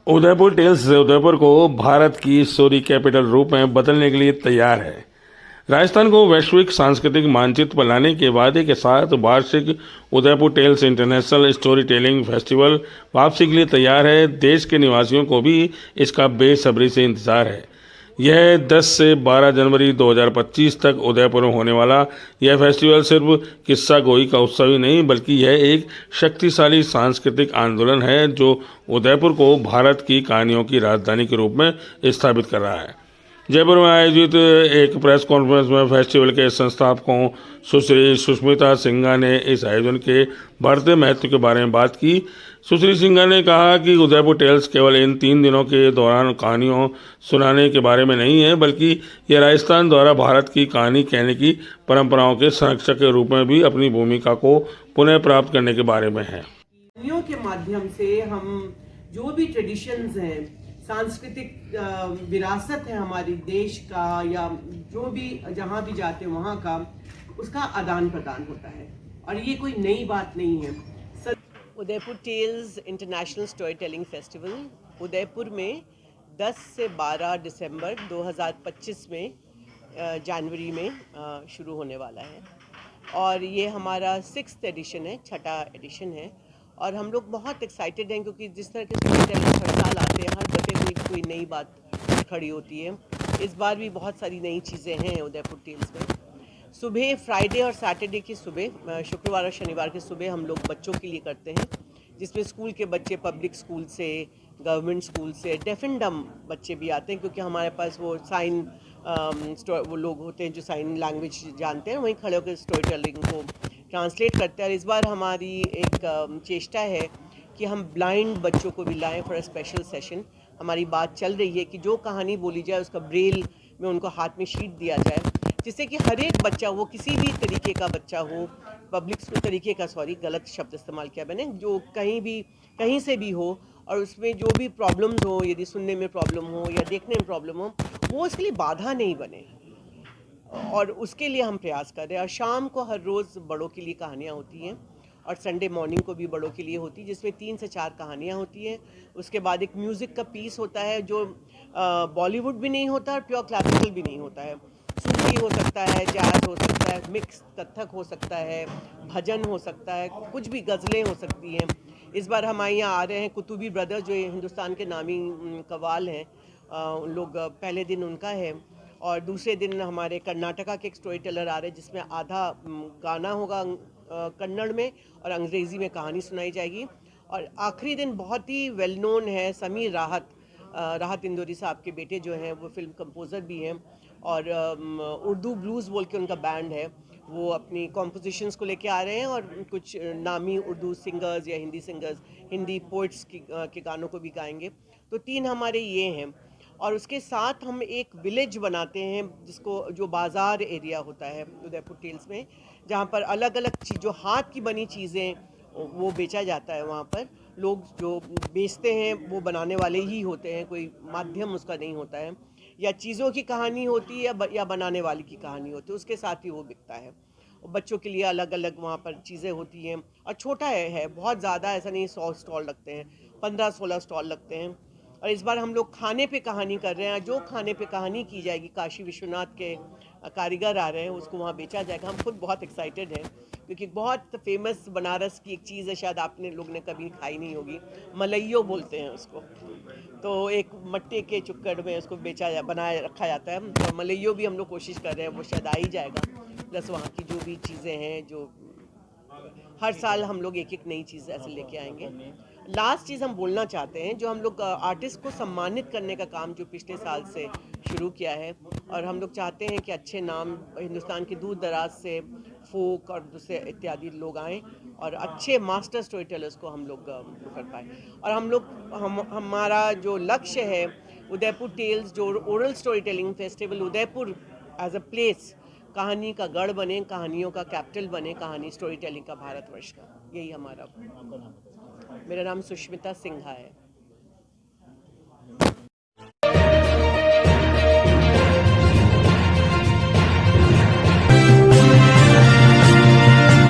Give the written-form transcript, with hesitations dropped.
Udaipur tales Udaipur को भारत की story capital रूप में बदलने के लिए तैयार है। राजस्थान को वैश्विक सांस्कृतिक मानचित्र पर लाने के वादे के साथ वार्षिक Udaipur tales international storytelling festival वापसी के लिए तैयार है। देश के निवासियों को भी इसका बेसब्री से इंतजार है। यह 10 से 12 जनवरी 2025 तक उदयपुर में होने वाला यह फेस्टिवल सिर्फ किस्सा गोई का उत्सव ही नहीं, बल्कि यह एक शक्तिशाली सांस्कृतिक आंदोलन है जो उदयपुर को भारत की कहानियों की राजधानी के रूप में स्थापित कर रहा है। जयपुर में आयोजित एक प्रेस कॉन्फ्रेंस में फेस्टिवल के संस्थापकों सुश्री सुष्मिता सिंघा ने इस आयोजन के बढ़ते महत्व के बारे में बात की। सुश्री सिंघा ने कहा कि उदयपुर टेल्स केवल इन 3 दिनों के दौरान कहानियों सुनाने के बारे में नहीं है, बल्कि यह राजस्थान द्वारा भारत की कहानी कहने की परंपराओं के संरक्षक के रूप में भी अपनी भूमिका को पुनः प्राप्त करने के बारे में है। कहानियों के माध्यम से हम जो भी ट्रेडिशंस हैं, सांस्कृतिक विरासत है हमारी देश का, या जो भी जहाँ भी जाते हैं वहाँ का, उसका आदान प्रदान होता है और ये कोई नई बात नहीं है। Udaipur tales international storytelling festival Udaipur में 10 से 12 दिसंबर 2025 में जनवरी में शुरू होने वाला है और ये हमारा 6th एडिशन है, 6ठा एडिशन है और हम लोग बहुत एक्साइटेड हैं क्योंकि जिस तरह के स्टोरी टेलिंग हर साल आते हैं, हर दफे कोई नई बात खड़ी होती है। इस बार भी बहुत सारी नई चीज़ें हैं उदयपुर टेल्स में। सुबह फ्राइडे और सैटरडे की सुबह, शुक्रवार और शनिवार की सुबह हम लोग बच्चों के लिए करते हैं, जिसमें स्कूल के बच्चे, पब्लिक स्कूल से, गवर्नमेंट स्कूल से, डेफ एंड डम बच्चे भी आते हैं क्योंकि हमारे पास वो साइन वो लोग होते हैं जो साइन लैंग्वेज जानते हैं, वहीं खड़े होकर स्टोरी टेलिंग को ट्रांसलेट करते हैं। और इस बार हमारी एक चेष्टा है कि हम ब्लाइंड बच्चों को भी लाएँ फॉर अ स्पेशल सेशन। हमारी बात चल रही है कि जो कहानी बोली जाए उसका ब्रेल में उनको हाथ में शीट दिया जाए, जिससे कि हर एक बच्चा, वो किसी भी तरीके का बच्चा हो, पब्लिक स्कूल तरीके का, सॉरी गलत शब्द इस्तेमाल किया मैंने, जो कहीं से भी हो और उसमें जो भी प्रॉब्लम्स हो, यदि सुनने में प्रॉब्लम हो या देखने में प्रॉब्लम हो, वो उसके लिए बाधा नहीं बने और उसके लिए हम प्रयास कर रहे हैं। और शाम को हर रोज़ बड़ों के लिए कहानियाँ होती हैं और संडे मॉर्निंग को भी बड़ों के लिए होती है, जिसमें 3 से 4 कहानियाँ होती हैं। उसके बाद एक म्यूज़िक का पीस होता है जो बॉलीवुड भी नहीं होता और प्योर क्लासिकल भी नहीं होता है। सूफी हो सकता है, जैज़ हो सकता है, मिक्स कथक हो सकता है, भजन हो सकता है, कुछ भी गज़लें हो सकती हैं। इस बार हमारे यहाँ आ रहे हैं कुतुबी ब्रदर्स, जो हिंदुस्तान के नामी कव्वाल हैं, उन लोग पहले दिन उनका है और दूसरे दिन हमारे कर्नाटका के एक स्टोरी टेलर आ रहे हैं, जिसमें आधा गाना होगा कन्नड़ में और अंग्रेज़ी में कहानी सुनाई जाएगी। और आखिरी दिन बहुत ही वेल नोन है समीर राहत इंदौरी साहब के बेटे जो हैं, वो फिल्म कंपोज़र भी हैं और उर्दू ब्लूज़ बोल के उनका बैंड है, वो अपनी कॉम्पोजिशंस को लेके आ रहे हैं और कुछ नामी उर्दू सिंगर्स या हिंदी सिंगर्स, हिंदी पोइट्स के गानों को भी गाएंगे। तो 3 हमारे ये हैं और उसके साथ हम एक विलेज बनाते हैं, जिसको जो बाज़ार एरिया होता है उदयपुर टेल्स में, जहाँ पर अलग अलग चीज़, जो हाथ की बनी चीज़ें, वो बेचा जाता है। वहाँ पर लोग जो बेचते हैं वो बनाने वाले ही होते हैं, कोई माध्यम उसका नहीं होता है, या चीज़ों की कहानी होती है या बनाने वाले की कहानी होती है, उसके साथ ही वो बिकता है। और बच्चों के लिए अलग अलग वहाँ पर चीज़ें होती हैं और छोटा है बहुत ज़्यादा ऐसा नहीं, 100 स्टॉल लगते हैं, 15-16 स्टॉल लगते हैं। और इस बार हम लोग खाने पे कहानी कर रहे हैं, जो खाने पे कहानी की जाएगी, काशी विश्वनाथ के कारीगर आ रहे हैं, उसको वहाँ बेचा जाएगा। हम खुद बहुत एक्साइटेड हैं क्योंकि बहुत फेमस बनारस की एक चीज़ है, शायद आपने लोग ने कभी खाई नहीं होगी, मलइयो बोलते हैं उसको। तो एक मट्टे के चुक्कड़ में उसको बनाया रखा जाता है, तो मलइयो भी हम लोग कोशिश कर रहे हैं, वो शायद आ ही जाएगा। प्लस वहाँ की जो भी चीज़ें हैं, जो हर साल हम लोग एक नई चीज़ ऐसे लेके आएंगे। लास्ट चीज़ हम बोलना चाहते हैं, जो हम लोग आर्टिस्ट को सम्मानित करने का काम जो पिछले साल से शुरू किया है, और हम लोग चाहते हैं कि अच्छे नाम हिंदुस्तान के दूर दराज से फोक और दूसरे इत्यादि लोग आएँ और अच्छे मास्टर स्टोरी टेलर्स को हम लोग कर पाए। और हमारा जो लक्ष्य है, उदयपुर टेल्स जो oral storytelling festival Udaipur as a place कहानी का गढ़ बने, कहानियों का कैपिटल बने, कहानी स्टोरी टेलिंग का भारतवर्ष का, यही हमारा। मेरा नाम सुष्मिता सिंघा है।